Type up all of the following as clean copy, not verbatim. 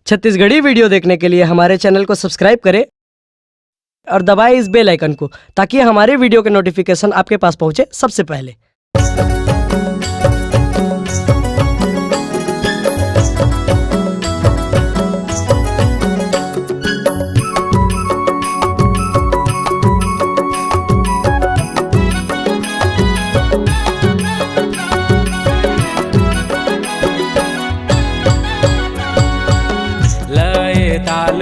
Chhattisgarhi video देखने के लिए हमारे चैनल को सब्सक्राइब करें और दबाएं इस बेल आइकन को ताकि हमारे वीडियो के नोटिफिकेशन आपके पास पहुंचे सबसे पहले। ताल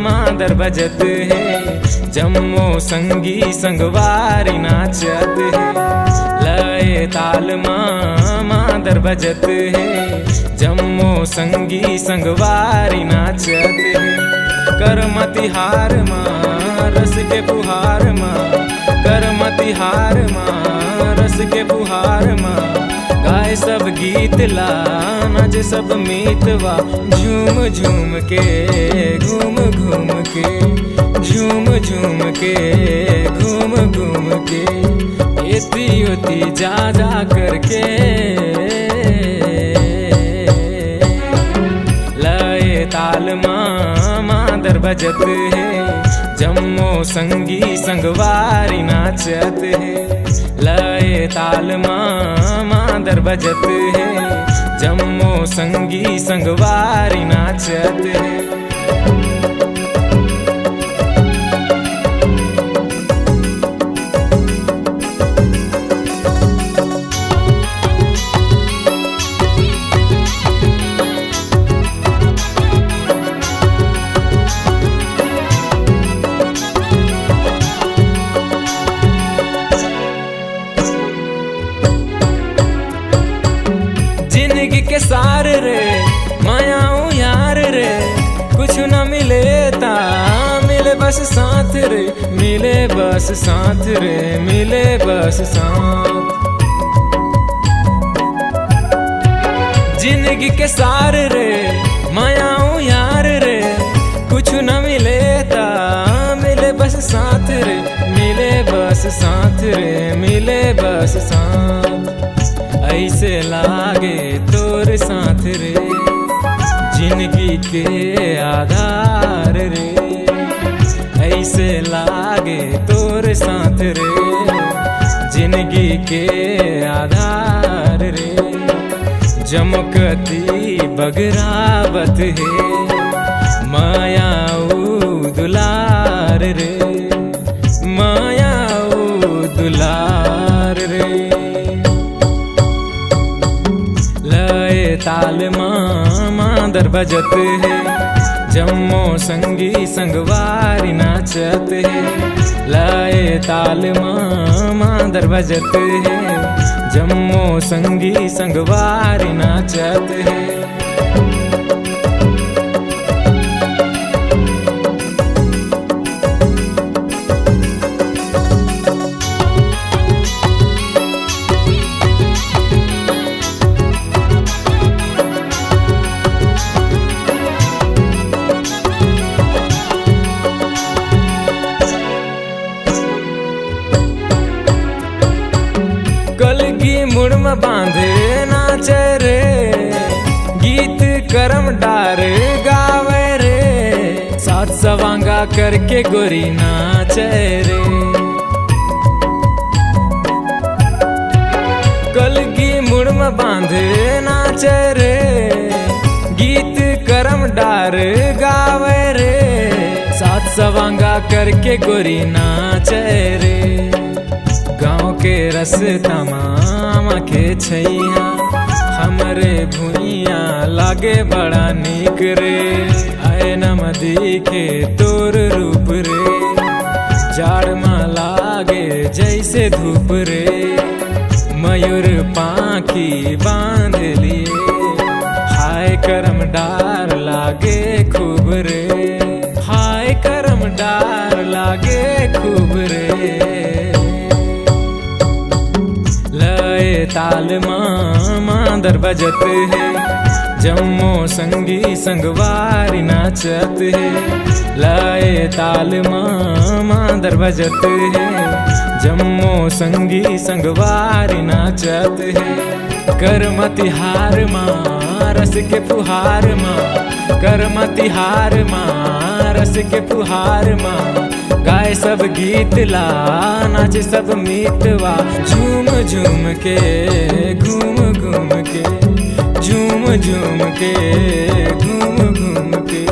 मादर बजत है, जम्मो संगी संगवारी नाचत है। लय ताल मादर बजत है, जम्मो संगी संगवारी नाचत है। करमति हार माँ रस के पुहार माँ, करमति हार माँ रस के पुहार माँ। गाय सब गीत ला नज सब मीतवा, झूम झूम के घूम घूम के, झूम झूम के घूम घूम के, एती ओती जा जा करके। लय ताल मादर बजत है, जम्मो संगी संगवारी नाचत है। लय ताल मादर बजत है, जम्मो संगी संगवारी नाचत है। जिंदगी के सार रे मायाऊ यार रे, कुछ न मिले ता मिले बस साथ रे, मिले बस साथ रे, मिले बस साथ। जिंदगी के सार रे मायाऊ यार रे, कुछ न मिले ता मिले बस साथ रे, मिले बस साथ रे, मिले बस साथ। ऐसे लागे तोर साथ रे, जिंदगी के आधार रे। ऐसे लागे तोर साथ रे, जिंदगी के आधार रे। जमकती बगरावत है, मायाऊ दुलार रे, मायाऊ दुलार रे। लय ताल मादर बजत है, जम्मो संगी संगवारी नाचत है। लय ताल मादर बजत है, जम्मो संगी संगवारी नाचत है। कलगी मुड़म बांधे नाचे रे, गीत करम डार गावे रे, सात सवांगा करके गोरी नाचे रे। कलगी मुड़म बांधे नाचे रे, गीत करम डार गावे रे, सात सवांगा करके गोरी नाचे रे। गाँव के रस्ता मामा के छैया, हमरे भुइया लागे बड़ा नीक रे। आए नमदी के तोर रूप रे, जाड़ में लागे जैसे धूप रे। मयूर पाखी बांध लिए, हाय करम डार लागे खूब रे, हाय करम डार लागे खूब रे। लय ताल मादर बजत है, जम्मो संगी संगवारी नाचत है। लय ताल मादर बजत है, जम्मो संगी संगवारी नाचत है। करमति हार माँ रस के फुहार माँ कर्म तिहार माँ रस के फुहार माँ गाए सब गीत ला नाच सब मीतवा झूम झूम के घूम घूम के झूम झूम के घूम घूम के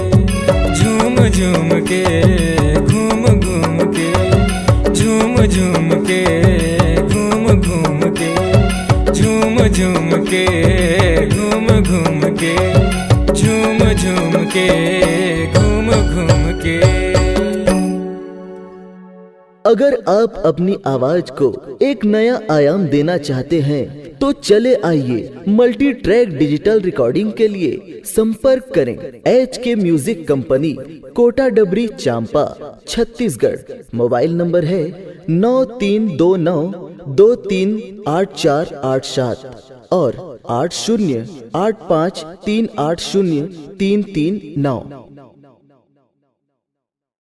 झूम झूम के घूम घूम के झूम झूम के घूम घूम के झूम झूम के घूम घूम के झूम झूम के घूम घूम के। अगर आप अपनी आवाज को एक नया आयाम देना चाहते हैं तो चले आइए मल्टी ट्रैक डिजिटल रिकॉर्डिंग के लिए संपर्क करें HK म्यूजिक कंपनी, कोटा डबरी, चांपा, छत्तीसगढ़। मोबाइल नंबर है 9329238487 और 8085380339।